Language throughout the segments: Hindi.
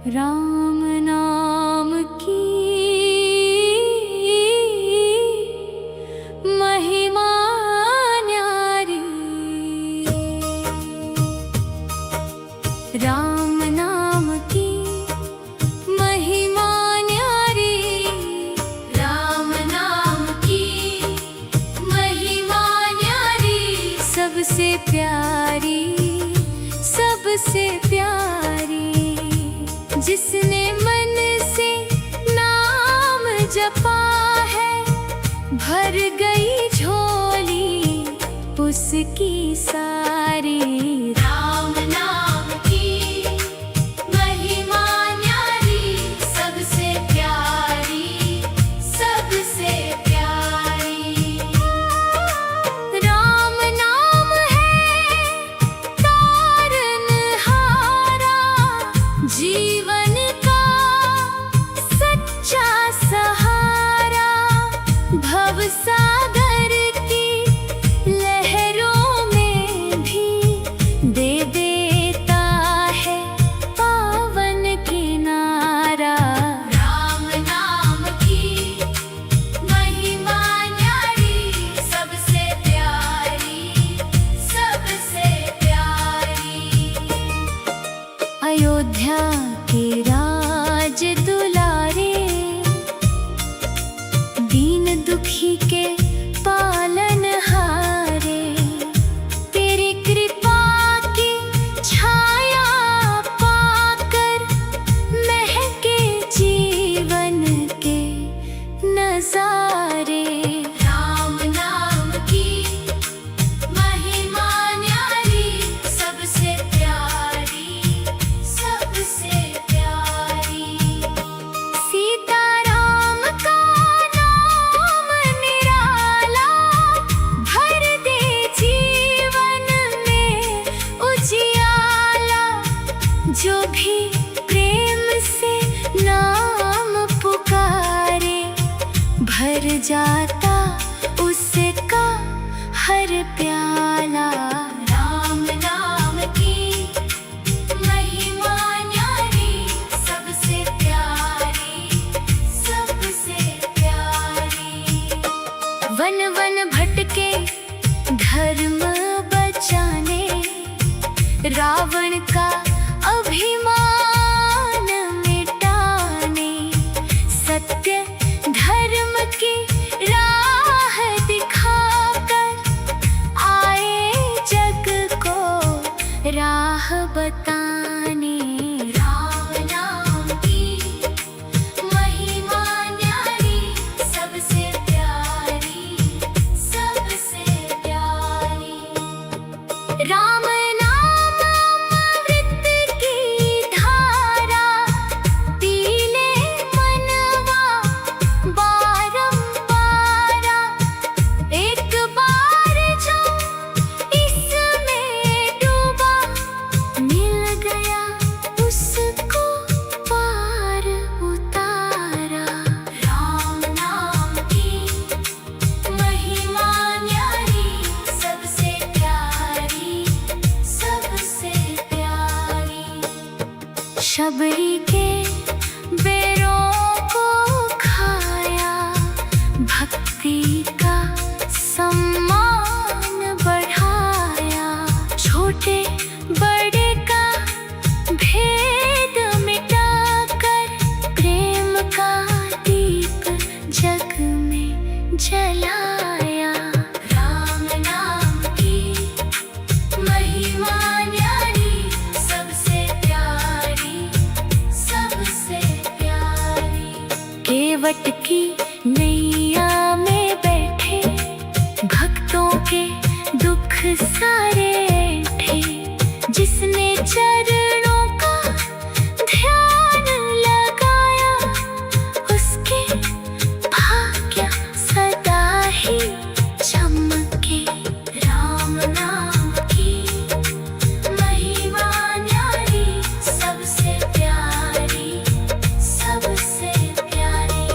राम नाम की महिमा न्यारी। राम नाम की महिमा न्यारी। राम नाम की महिमा न्यारी। सबसे प्यारी, सबसे प्यारी। जिसने मन से नाम जपा है, भर गई झोली उसकी सारी। राम नाम की महिमा न्यारी। सबसे प्यारी, सबसे प्यारी। राम नाम है तारनहारा, जीवन का सच्चा सहारा। भवसागर की लहरों में भी दे देता है पावन किनारा। राम नाम की महिमा न्यारी। सबसे प्यारी, सबसे प्यारी। अयोध्या के राज दुलारे, दीन दुखी के पालन हारे। तेरी कृपा की छाया पाकर महके जीवन के नजारे। राम नाम की महिमा न्यारी। सबसे प्यारी, सबसे प्यारी। सीताराम का नाम निराला, भर दे जीवन में उजियाला। जो भी प्रेम से नाम पुकारे, भर जाता उसका हर प्याला। राम नाम की महिमा न्यारी। सबसे प्यारी, सबसे प्यारी। वन वन भटके धर्म बचाने, रावण का अभिमान मिटाने। सत्य धर्म की राह दिखाकर आए जग को राह बताने। राम नाम की महिमा न्यारी। सबसे प्यारी, सबसे प्यारी। राम नाम अमृत की धारा, पी ले मनवा बारंबारा। एक बार जो इसमें डूबा, मिल गया उसको पार उतारा। राम नाम की महिमा न्यारी। सबसे प्यारी, सबसे प्यारी। शबरी के बेरों को खाया, भक्ति का सम्मान बढ़ाया। छोटे बड़े का भेद मिटाकर, प्रेम का दीप जग में जलाया। राम नाम की महिमा न्यारी। सबसे प्यारी, सबसे प्यारी। केवट की नैया में बैठे, भक्तों के दुख सारे थे। जिसने चरणों का ध्यान लगाया, उसके भाग्य सदा ही चमके। राम नाम की महिमा न्यारी। सबसे प्यारी, सबसे प्यारी।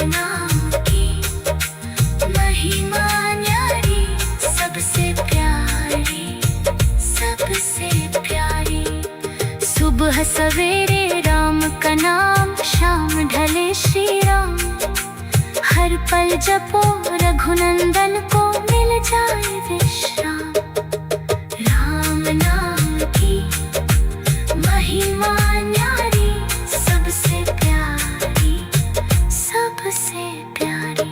नाम की महिमा न्यारी, सबसे प्यारी, सबसे प्यारी। सुबह सवेरे राम का नाम, शाम ढले श्री राम। हर पल जपो रघुनंदन को, मिल जाए विश्राम। राम नाम की महिमा न्यारी, सबसे प्यारी, सबसे प्यारी।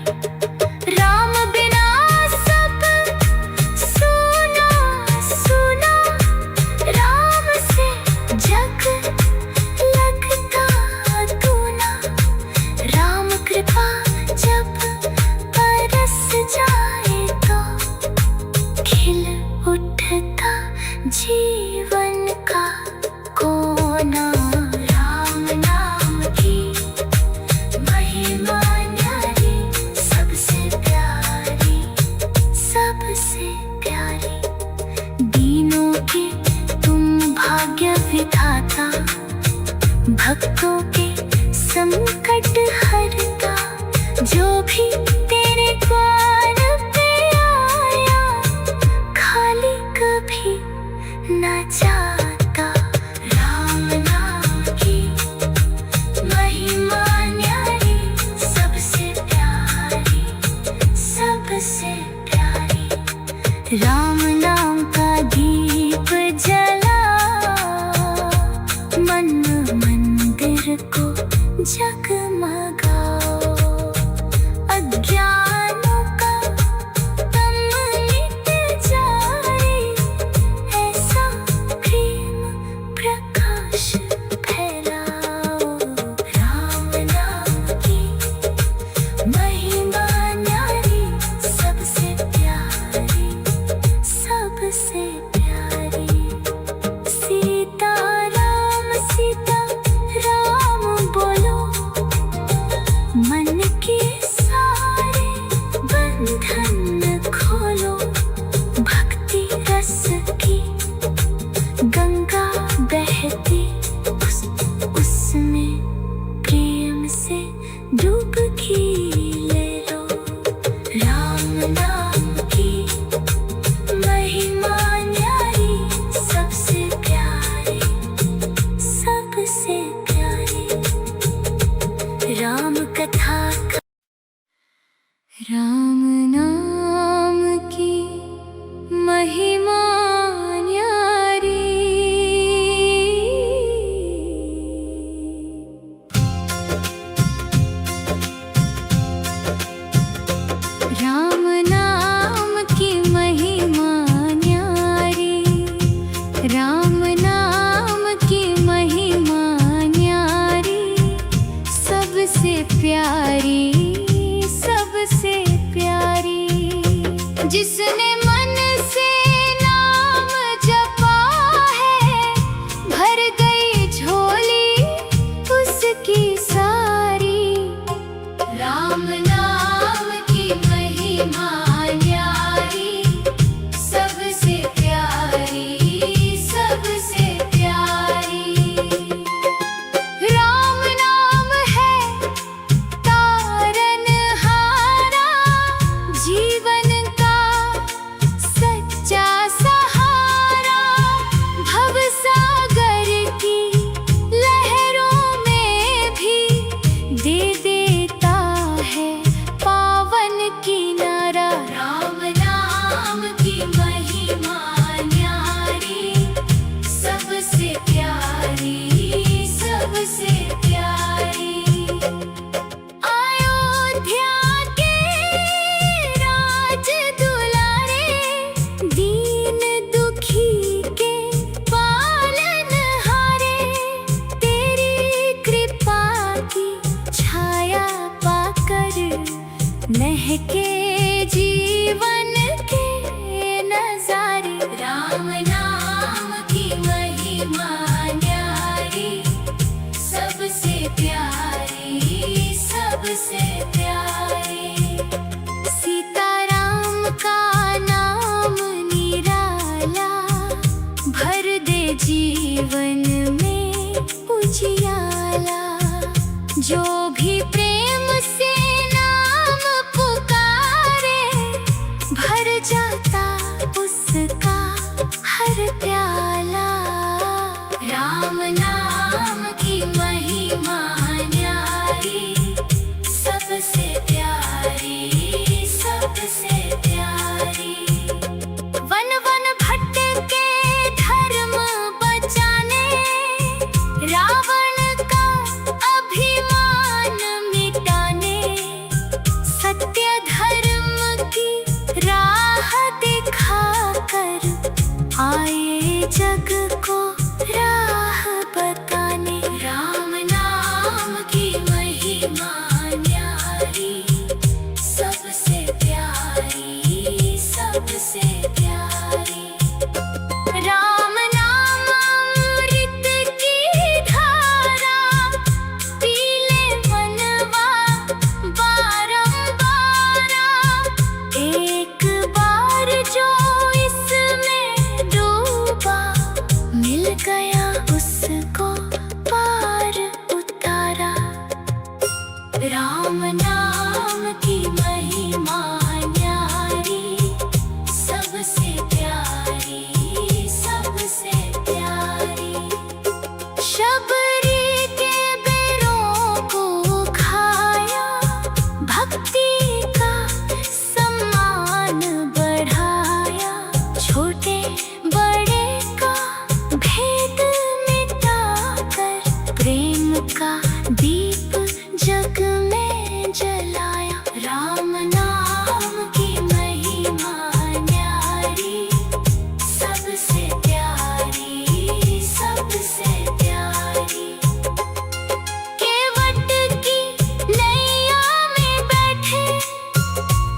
राम बिना सब सुना सुना, राम से जग लगता दूना। राम कृपा जब बरस जाए तो, खिल उठता जीवन का कोना। राम नाम की महिमा न्यारी, सबसे प्यारी, सबसे प्यारी। दीनों के तुम भाग्य विधाता, भक्तों के संकट हरता। जो भी तेरे द्वार पे आया, खाली कभी न जाता। राम नाम की महिमा न्यारी, सबसे प्यारी, सबसे प्यारी। राम नाम का दीप जला, मन मंदिर को जगमगाओ। अज्ञानों का तम मिट जाए, ऐसा प्रेम प्रकाश फैलाओ। राम नाम की महिमा न्यारी, सबसे प्यारी, सबसे प्यारी। सीता राम बोलो, मन के सारे बंधन खोलो। भक्ति रस की गंगा बहती, उसमें प्रेम से डुबकी ले लो। राम नाम की महिमा न्यारी, सबसे प्यारी, सबसे प्यारी। राम कथा राम नाम की महिमा न्यारी। राम नाम की महिमा न्यारी, राम नाम की महिमा न्यारी, सबसे प्यारी, सबसे प्यारी। जिसने मन से नाम जपा है, भर गई झोली उसकी सारी। राम नाम की महिमा न्यारी, सबसे प्यारी, सबसे प्यारी। राम नाम है तारनहारा, जीवन का सच्चा सहारा। भवसागर की लहरों में भी दे देता है पावन किनारा। राम नाम की महिमा न्यारी, सबसे प्यारी, सबसे प्यारी। अयोध्या के राज दुलारे, दीन दुखी के पालनहारे। तेरी कृपा की छाया पाकर, महके जीवन के नजारे। राम नाम की महिमा न्यारी, सबसे प्यारी, सबसे प्यारी। सीताराम का नाम निराला, भर दे जीवन में उजियाला। जो भी प्रेम से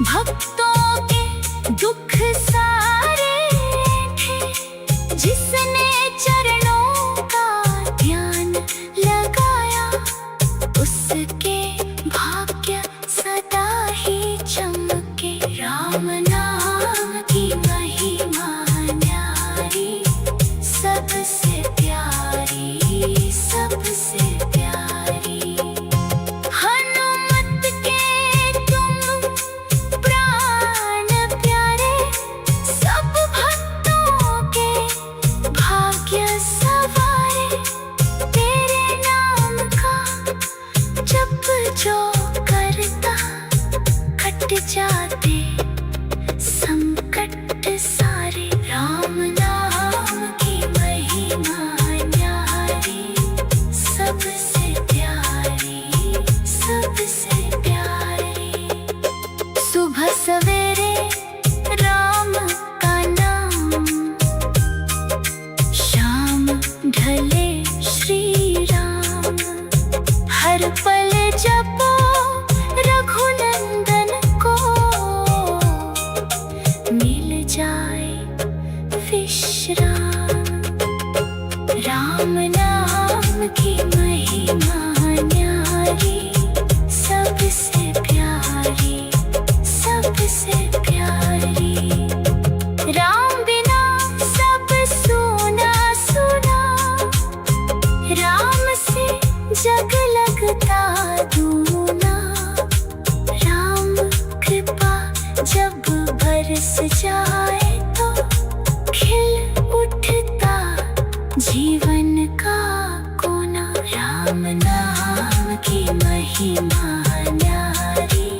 भक्तों के दुख सारे थे, जिसने चरणों का ध्यान लगाया, उसके भाग्य सदा ही चमके। राम नाम की महिमा न्यारी, सबसे प्यारी, सबसे प्यारी। हनुमत के तुम प्राण प्यारे, सब भक्तों के भाग्य सवारे। तेरे नाम का जप जो करता, कट जाते संकट सारे। राम नाम की महिमा न्यारी, सबसे प्यारी, सबसे प्यारी। सुबह सवेरे राम का नाम, शाम ढले श्री राम। हर पल जपो रघुनंदन को, मिल जाए विश्राम। राम नाम की महिमा न्यारी, सबसे प्यारी, सबसे प्यारी। राम बिना सब सूना सूना, राम से जग लगता दूना। राम कृपा जब बरस जाए, तो खिल उठता जीवन का कोना। राम नाम की महिमा न्यारी,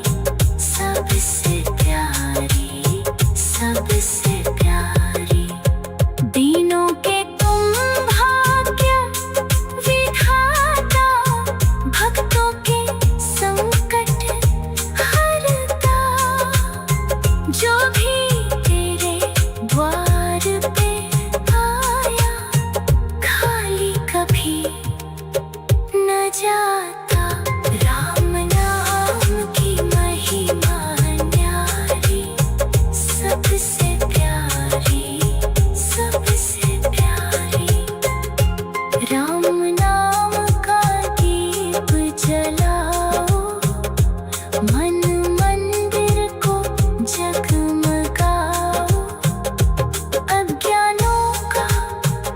सबसे प्यारी, सबसे प्यारी। दीनों के तुम भाग्य विधाता, भक्तों के संकट हरता। जो भी तेरे द्वार पे आया, खाली कभी न जाता। राम नाम की महिमा न्यारी, सबसे प्यारी, सबसे प्यारी। राम नाम का दीप जलाओ, मन मंदिर को जगमगाओ। अज्ञानों का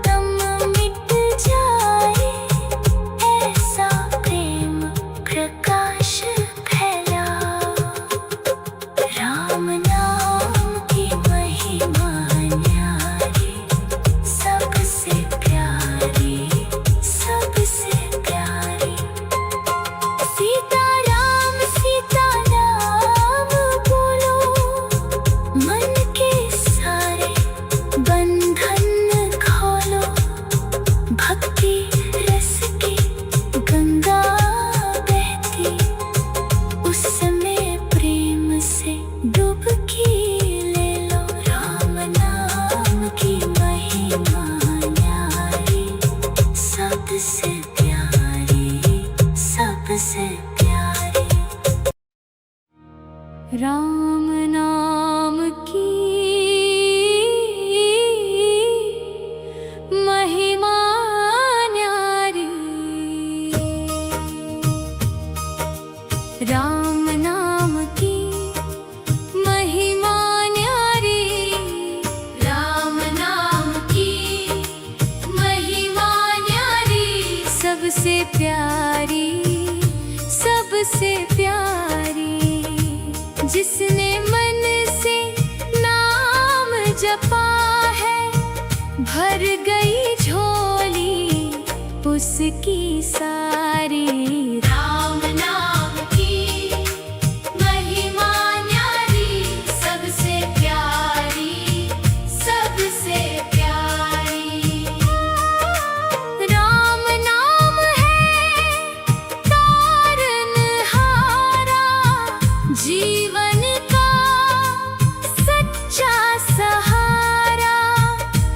दम मिट जाए, ऐसा प्रेम प्रकाश फैलाओ। राम नाम की महिमा न्यारी, सबसे प्यारी, सबसे प्यारी। सीता राम बोलो, मन के सारे बंधन खोलो। भक्ति रस की गंगा बहती, उसमें प्रेम से डुबकी ले लो। राम नाम की महिमा न्यारी, सबसे प्यारी, सबसे प्यारी। राम नाम की महिमा न्यारी, राम नाम की महिमा न्यारी। राम नाम की महिमा न्यारी, सबसे प्यारी, सबसे प्यारी। जिसने मन से नाम जपा है, भर गई झोली उसकी सारी। राम नाम की महिमा न्यारी, सबसे प्यारी, सबसे प्यारी। राम नाम है तारनहारा, जीवन का सच्चा सहारा।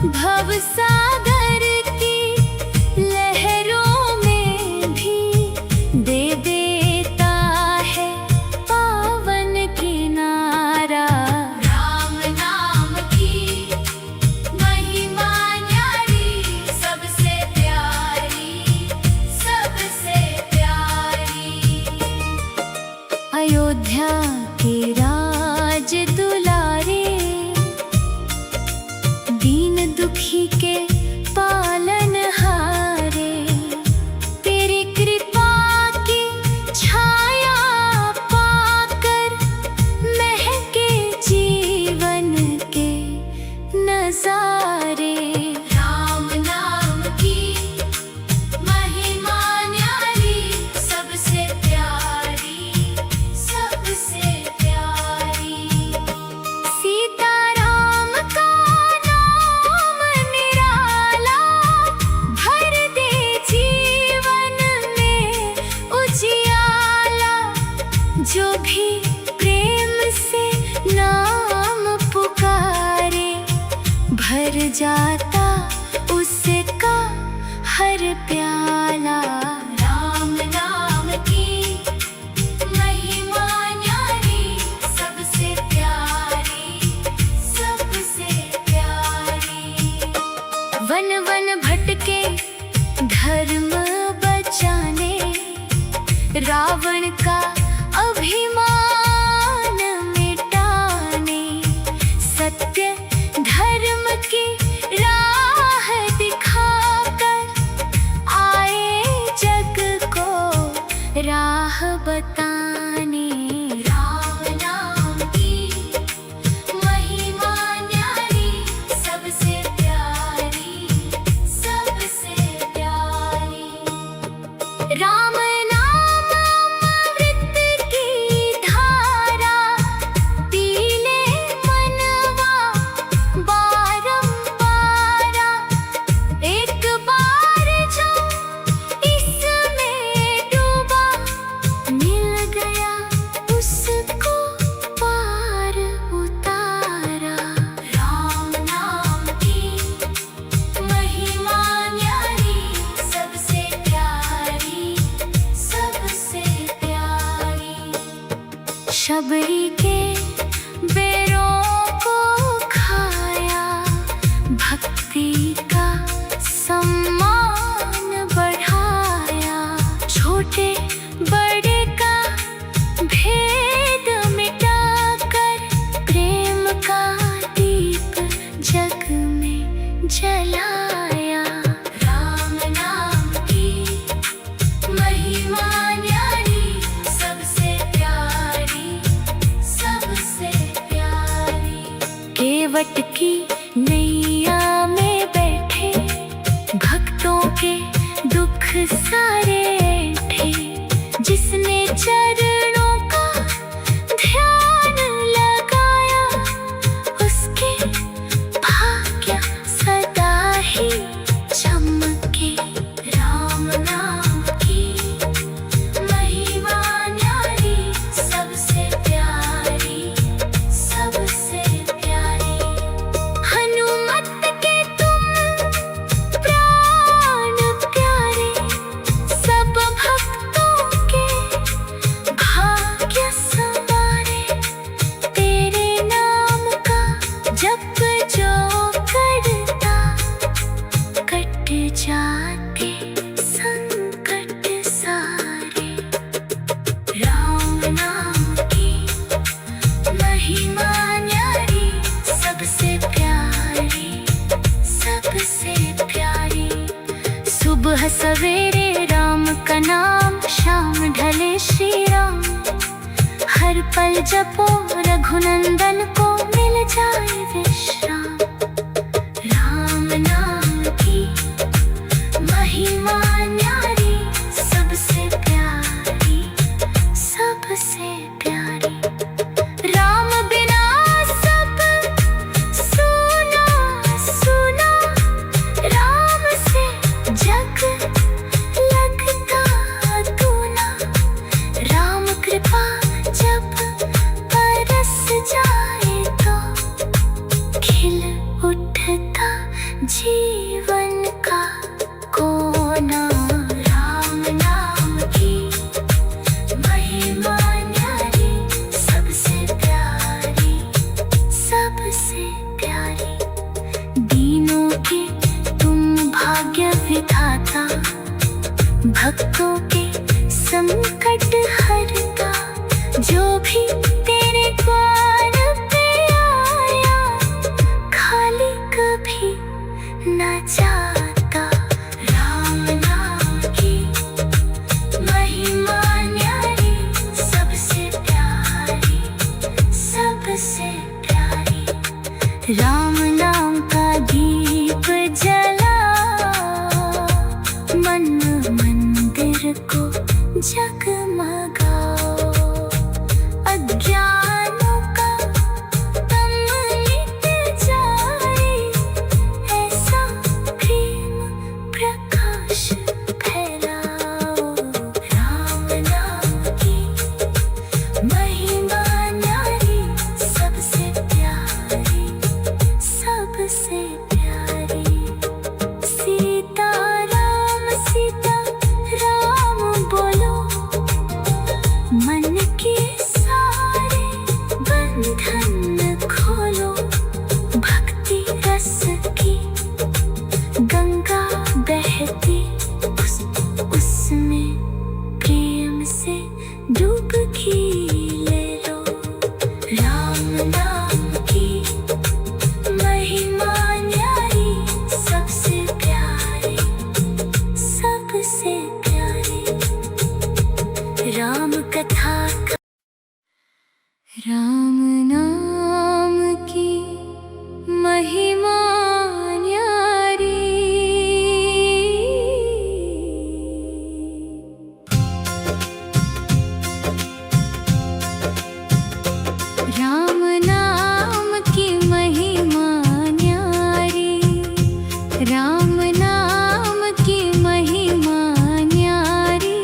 भवसागर की लहरों में भी के राज दुलारे, दीन दुखी के पालन हारे। तेरी कृपा की छाया पाकर महके जीवन के नजारे। राम नाम की महिमा न्यारी, सबसे प्यारी, सबसे प्यारी। सीताराम का नाम निराला, भर दे जीवन में उजियाला। जो भी प्रेम से नाम पुकारे, भर जाता उसका हर प्याला। राम नाम की महिमा न्यारी, सबसे प्यारी, सबसे प्यारी। वन वन भटके धर्म बचाने, रावण का अभिमान मिटाने। सत्य धर्म की राह दिखाकर आए जग को राह बताने। राम नाम की महिमा न्यारी, सबसे प्यारी, सबसे प्यारी। राम नाम अमृत की धारा, पी ले मनवा बारंबारा। एक बार जो इसमें डूबा, मिल गया उसको पार उतारा। राम नाम की महिमा न्यारी, सबसे प्यारी, सबसे प्यारी। शबरी के बेरों को खाया, भक्ति का सम्मान बढ़ाया। छोटे बड़े का भेद मिटाकर, प्रेम का दीप जग में जलाया। राम नाम की महिमा न्यारी, सबसे प्यारी, सबसे प्यारी। केवट की नैया में बैठे, भक्तों के दुख सारे थे। जिसने चरणों का ध्यान लगाया, उसके भाग्य सदा ही चमके। राम नाम की महिमा न्यारी, सबसे प्यारी, सबसे प्यारी। हनुमत के तुम प्राण प्यारे, सब भक्तों के भाग्य संवारे। तेरे नाम का जप जो करता, कट जाते संकट सारे। राम नाम की महिमा न्यारी, सबसे प्यारी, सबसे प्यारी। सुबह सवेरे राम का नाम, शाम ढले श्री राम। हर पल जपो रघुनंदन को, मिल जाए विश्राम। राम नाम की महिमा न्यारी, सबसे प्यारी, सबसे प्यारी। राम बिना सब सुना सुना, राम से जग लगता दूना। राम कृपा जब बरस जाए तो खिल राम नाम का दीप जला, मन मंदिर को जगमगाओ। अज्ञानों का तम मिट जाए, ऐसा प्रेम प्रकाश फैलाओ। राम नाम की महिमा न्यारी, सबसे प्यारी, सबसे प्यारी। सीता राम बोलो, मन के सारे बंधन खोलो। भक्ति रस की गंगा बहती, उसमें प्रेम से डुबकी ले लो। राम नाम की महिमा न्यारी, सबसे प्यारी, सबसे प्यारी। राम कथा राम नाम की महिमा न्यारी। राम नाम की महिमा न्यारी, राम नाम की महिमा न्यारी,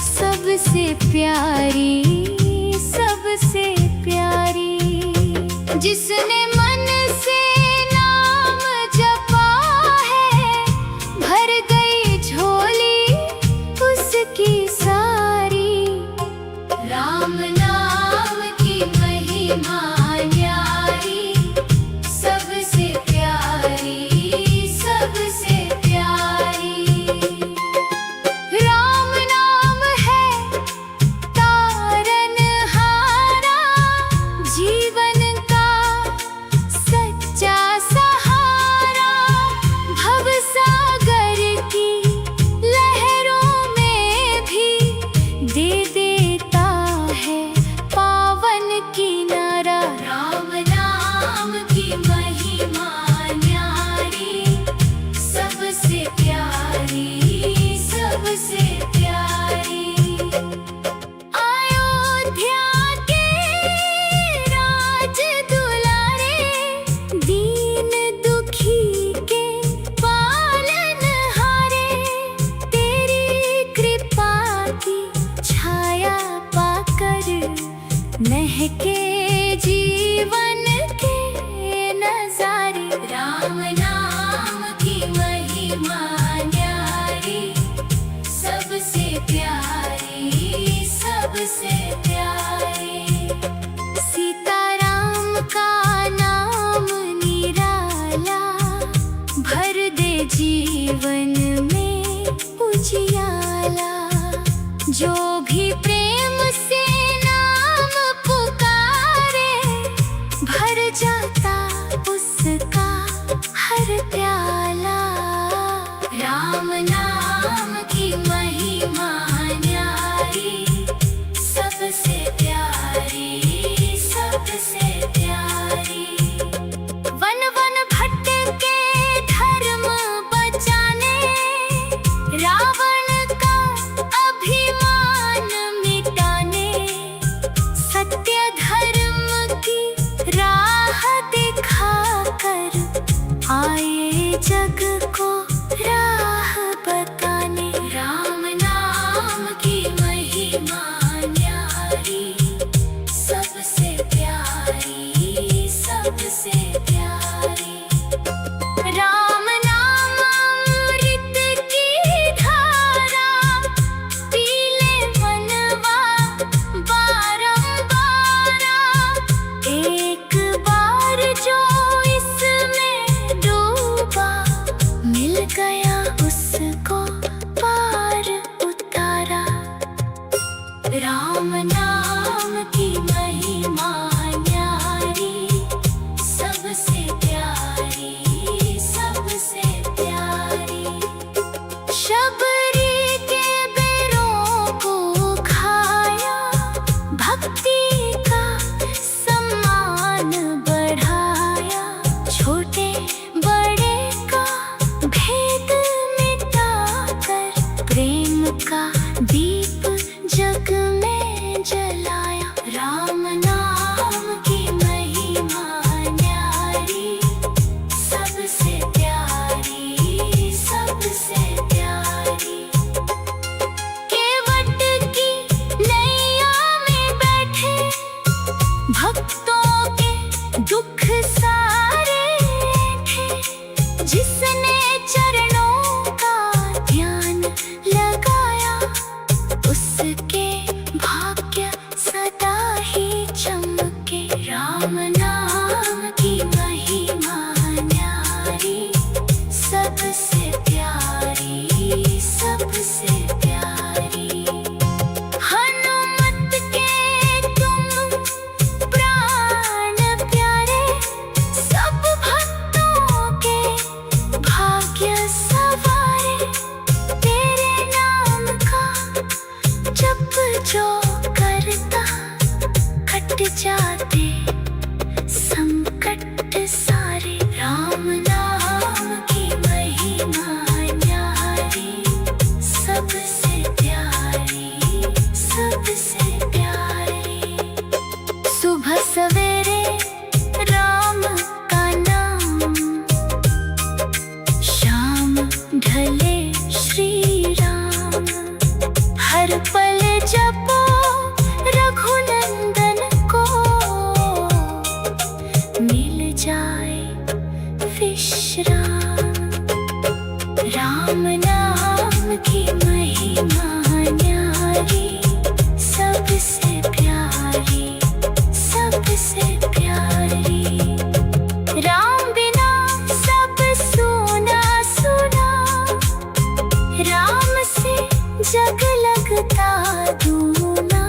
सबसे प्यारी, सबसे प्यारी। जिसने मन से नाम जपा है, भर गई झोली उसकी सारी। राम नाम की महिमा न्यारी, सबसे प्यारी, सबसे प्यारी। राम नाम है तारनहारा, जीवन का सच्चा सहारा। भवसागर की लहरों में भी दे देता है पावन किनारा। राम नाम की महिमा न्यारी, सबसे प्यारी, सबसे प्यारी। अयोध्या के राज दुलारे, दीन दुखी के पालनहारे। तेरी कृपा की छाया पाकर महके जीवन के नजारे। राम नाम की महिमा न्यारी, सबसे प्यारी, सबसे प्यारी। सीताराम का नाम निराला, भर दे जीवन में उजियाला। जो भी प्रेम से नाम पुकारे, भर जाता उसका हर प्याला। राम नाम की महिमा न्यारी, सबसे भक्तों के दुख सारे थे, जिसने चरणों का ध्यान लगाया, उसके भाग्य सदा ही चमके। राम नाम की महिमा न्यारी, सबसे प्यारी, सबसे प्यारी। हनुमत के तुम प्राण प्यारे, सब भक्तों के भाग्य सवारे। तेरे नाम का जप जो करता, कट जाते संकट सारे। राम नाम की महिमा न्यारी, सबसे प्यारी, सबसे प्यारी। सुबह सवेरे राम का नाम, शाम ढले श्री राम। हर पल जपो रघुनंदन को, मिल जाए विश्राम। राम नाम की महिमा न्यारी, सबसे प्यारी, सबसे प्यारी। राम बिना सब सुना सुना, राम से जग लगता दूना।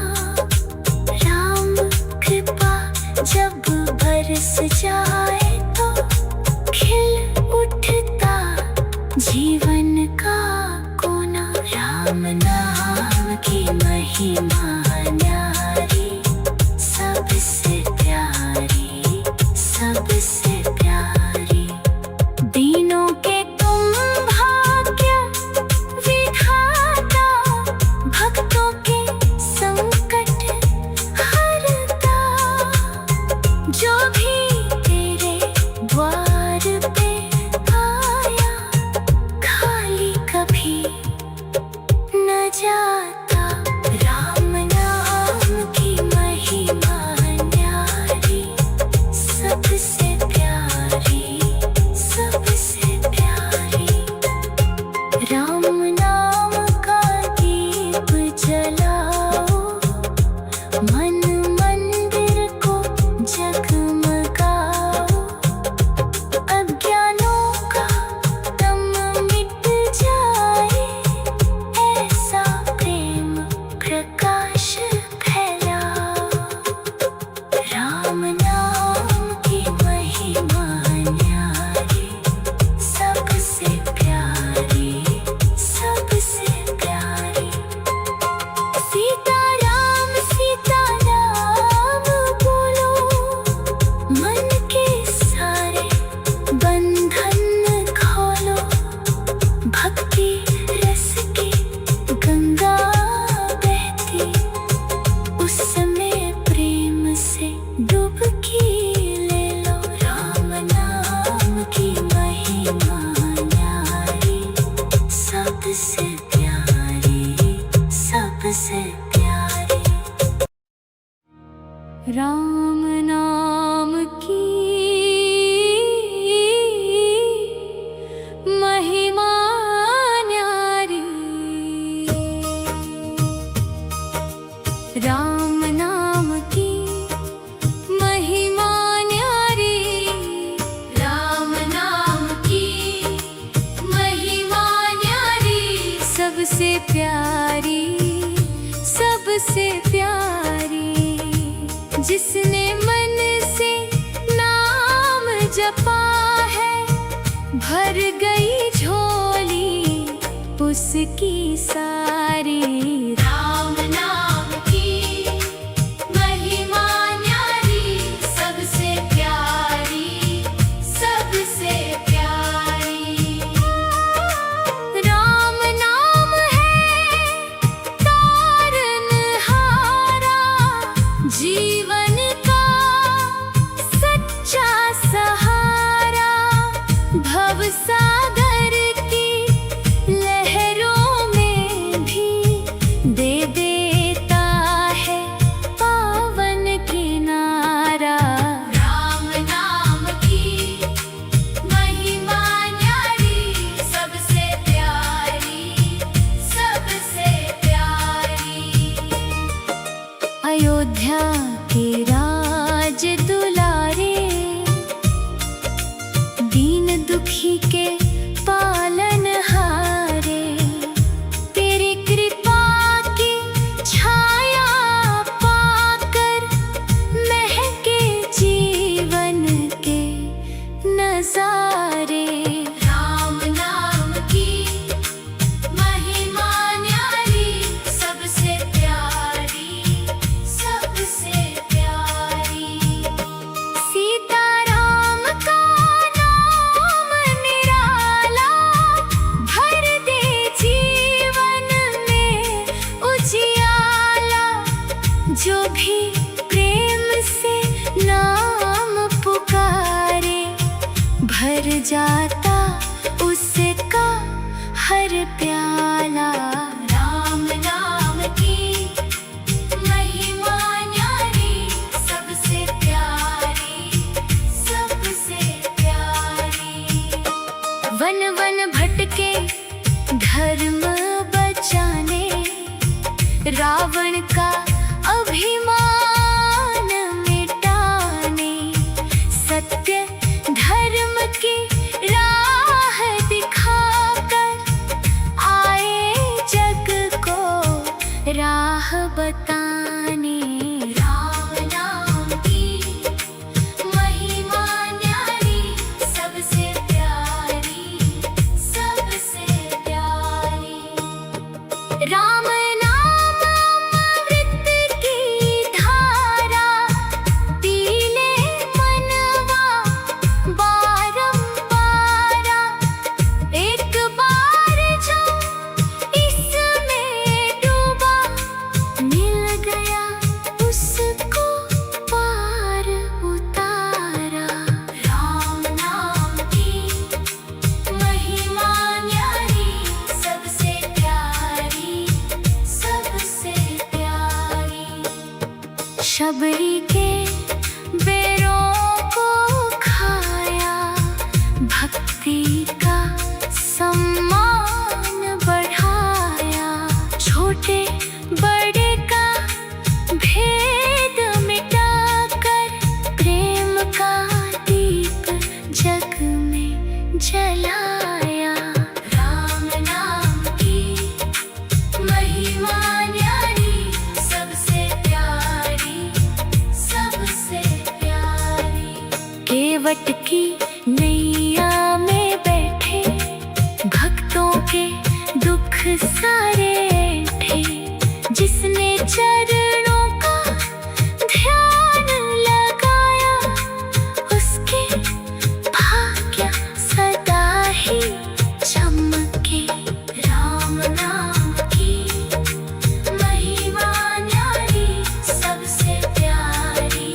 राम कृपा जब बरस जाए, तो खिल उठता जीवन का कोना। राम नाम की महिमा न्यारी, सबसे प्यारी, सबसे प्यारी। दीनों के तुम भाग्य विधाता, भक्तों के संकट हरता। जो भी तेरे द्वार पे आया, खाली कभी न जाता। राम नाम की महिमा न्यारी, सबसे प्यारी, सबसे प्यारी। राम नाम का दीप जलाओ, मन मंदिर को जगमगाओ। अज्ञानों का दम मिट जाए, ऐसा प्रेम प्रकाश फैलाओ। राम नाम की महिमा न्यारी, सबसे प्यारी, सबसे प्यारी। सीताराम सीताराम बोलो, मन के सारे बंधन खोलो। भक्ति रस की गंगा बहती, उसमें प्रेम से डुबकी ले लो। राम नाम की महिमा न्यारी, सबसे प्यारी, सबसे प्यारी। राम नाम की महिमा न्यारी, राम नाम की महिमा न्यारी। राम नाम की महिमा न्यारी, सबसे प्यारी, सबसे प्यारी। जिसने मन से नाम जपा है, भर गई झोली उसकी सारी। राम नाम की महिमा न्यारी, सबसे प्यारी, सबसे प्यारी। राम नाम है तारनहारा, जीवन का सच्चा सहारा। भवसागर की लहरों में भी जाता उसका हर प्याला। राम नाम की महिमा न्यारी, सबसे प्यारी, सबसे प्यारी। वन वन भटके धर्म बचाने, रावण का अभिमान मिटाने, सत्य धर्म की राह दिखाकर आए जग को राह बताने। राम नाम की महिमा न्यारी, सबसे प्यारी, सबसे प्यारी। राम नाम अमृत की धारा, पीले मनवा बारंबारा। एक बार जो इसमें डूबा, मिल गया उसको पार उतारा। राम नाम की महिमा न्यारी, सबसे प्यारी, सबसे प्यारी। शबरी के बेरों को खाया, भक्ति का सम्मान बढ़ाया। छोटे बड़े का भेद मिटाकर, प्रेम का दीप जग में जलाया। राम नाम की महिमा न्यारी, सबसे प्यारी, सबसे प्यारी। केवट की नैया में बैठे, भक्तों के दुख सारे थे। जिसने चरणों का ध्यान लगाया, उसके भाग्य सदा ही चमके। राम नाम की महिमा न्यारी, सबसे प्यारी,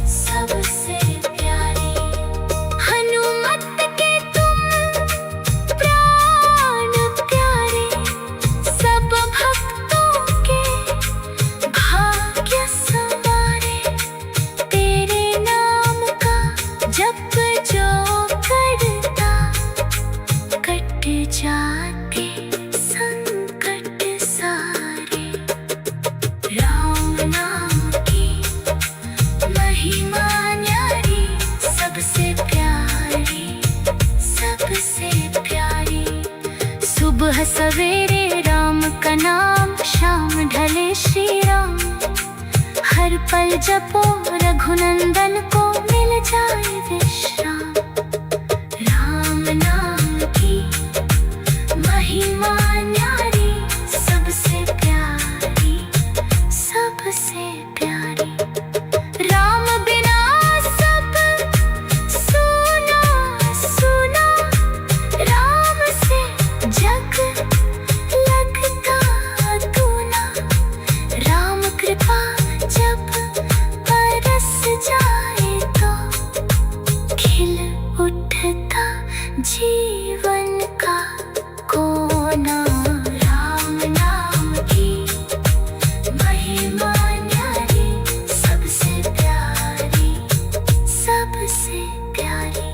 सबसे प्यारी। हनुमत के तुम प्राण प्यारे, सब भक्तों के भाग्य संवारे। तेरे नाम का जप जो करता, कट जाते संकट सारे। राम नाम की महिमा न्यारी, सबसे प्यारी, सबसे प्यारी। सुबह सवेरे राम का नाम, शाम ढले श्री राम। हर पल जपो रघुनंदन को, मिल जाए विश्राम। राम नाम की महिमा न्यारी, सबसे प्यारी, सबसे प्यारी। राम बिना सब सुना सुना, राम से जग लगता दूना। राम कृपा जब बरस जाए तो, खिल उठता जीवन का कोना। राम नाम की महिमा न्यारी, सबसे प्यारी, सबसे प्यारी।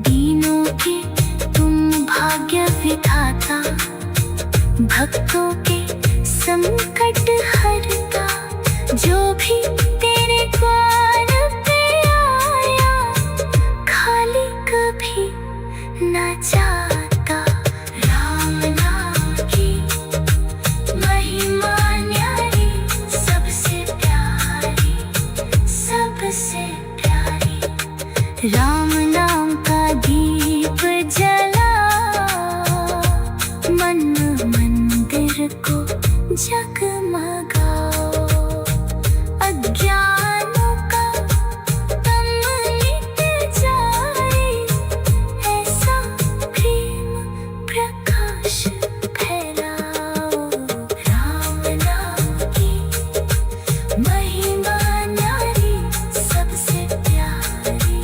दीनों के तुम भाग्य विधाता, भक्तों के संकट हरता। जो भी तेरे द्वार पे आया, खाली कभी न जाता। राम नाम की महिमा न्यारी, सबसे प्यारी, सबसे प्यारी। राम नाम का दीप जला, मन मंदिर को जगमगाओ। अज्ञानों का तम मिट जाए, ऐसा प्रेम प्रकाश फैलाओ। राम नाम की महिमा न्यारी, सबसे प्यारी,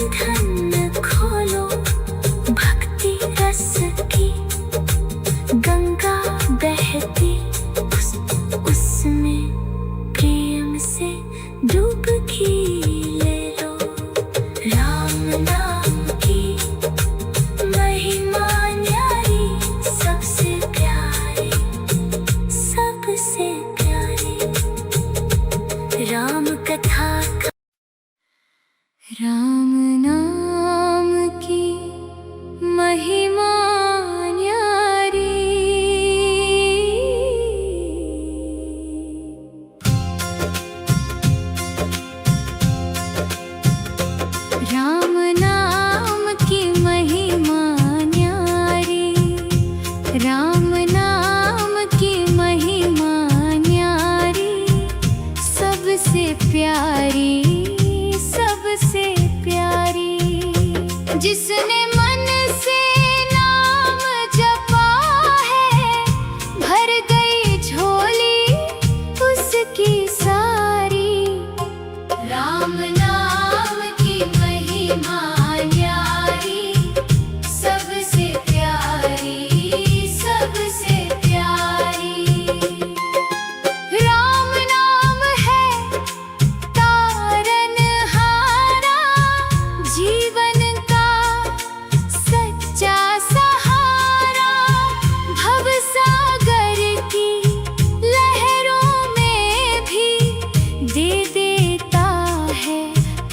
बंधन खोलो भक्ति रस की गंगा बहती उसमें प्रेम से डुबकी ले लो। राम नाम की महिमा न्यारी सबसे प्यारी राम कथा। राम नाम की महिमा न्यारी। राम नाम की महिमा न्यारी। राम नाम की महिमा न्यारी सबसे प्यारी सबसे प्यारी। जिसने मन से नाम जपा है भर गई झोली उसकी सारी। राम नाम की महिमा न्यारी सबसे प्यारी सबसे प्यारी। राम नाम है तारनहारा जीवन का सच्चा सहारा। भवसागर की लहरों में भी दे देता है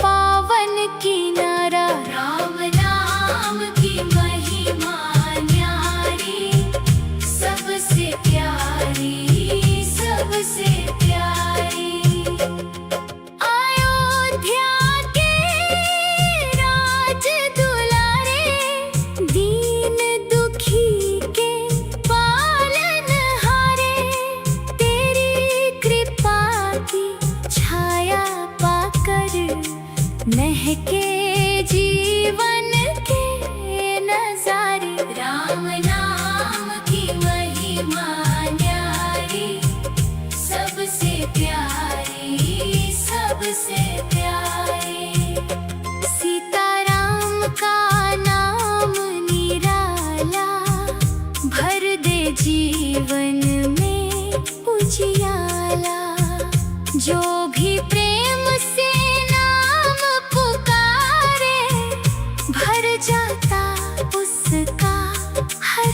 पावन किनारा। राम नाम की महिमा न्यारी सबसे प्यारी सबसे प्यारी। अयोध्या के राज दुलारे दीन दुखी के पालनहारे। तेरी कृपा की छाया पाकर महके जीवन के नजारे। राम नाम की महिमा न्यारी सबसे प्यारी सबसे प्यारी। सीताराम का नाम निराला भर दे जीवन में उजियाला। जो भी प्रेम से नाम पुकारे भर जाता उसका हर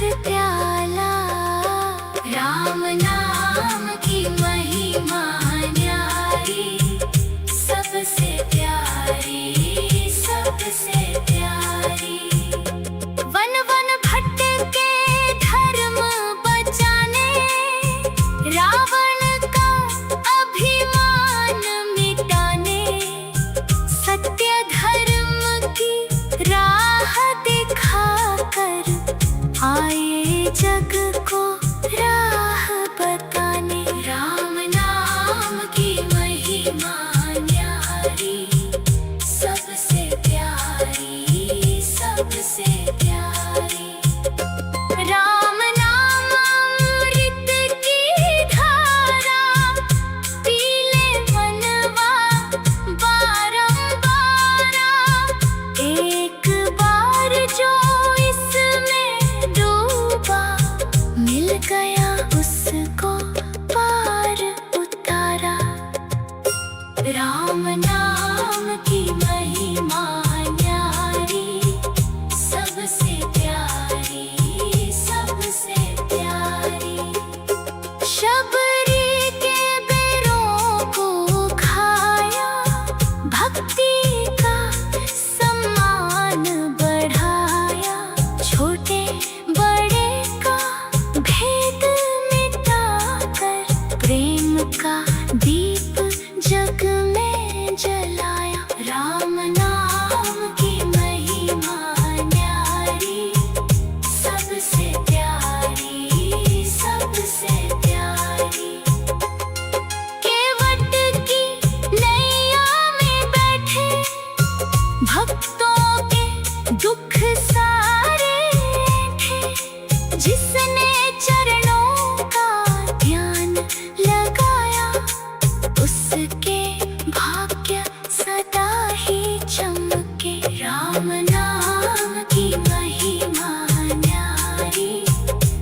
राम नाम की महिमा न्यारी,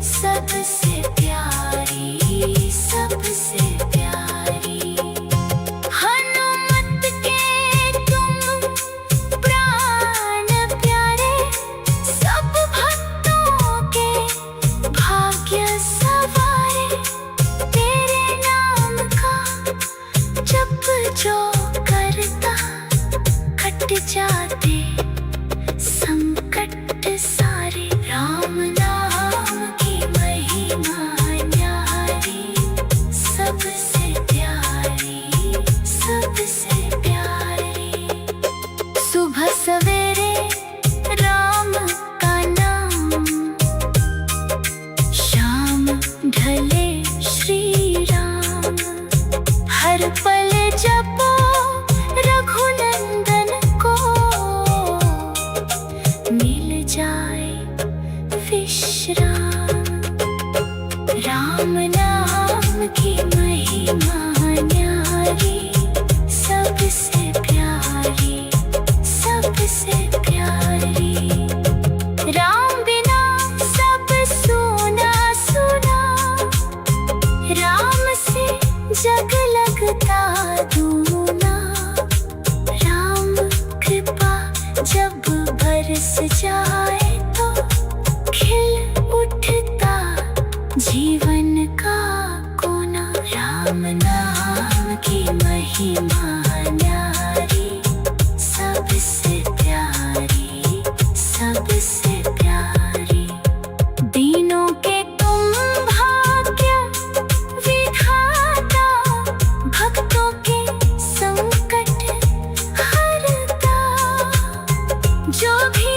सबसे प्यारी, सबसे प्यारी। हनुमत के तुम प्राण प्यारे, सब भक्तों के भाग्य सवारे। तेरे नाम का जप जो करता, कट जाते संकट सारे। राम नाम की महिमा न्यारी, सबसे प्यारी, सबसे प्यारी। सुबह सवेरे राम का नाम, शाम ढले श्री राम। हर पल जपो रघुनंदन को, मिल जाए विश्राम। राम नाम की महिमा न्यारी, सबसे प्यारी, सबसे प्यारी। राम बिना सब सुना सुना, राम से जग लगता दूना। राम कृपा जब बरस जाए तो, खिल उठता जीवन का कोना। राम नाम की महिमा न्यारी, सबसे प्यारी, सबसे प्यारी। दीनों के तुम भाग्य विधाता, भक्तों के संकट हरता। जो भी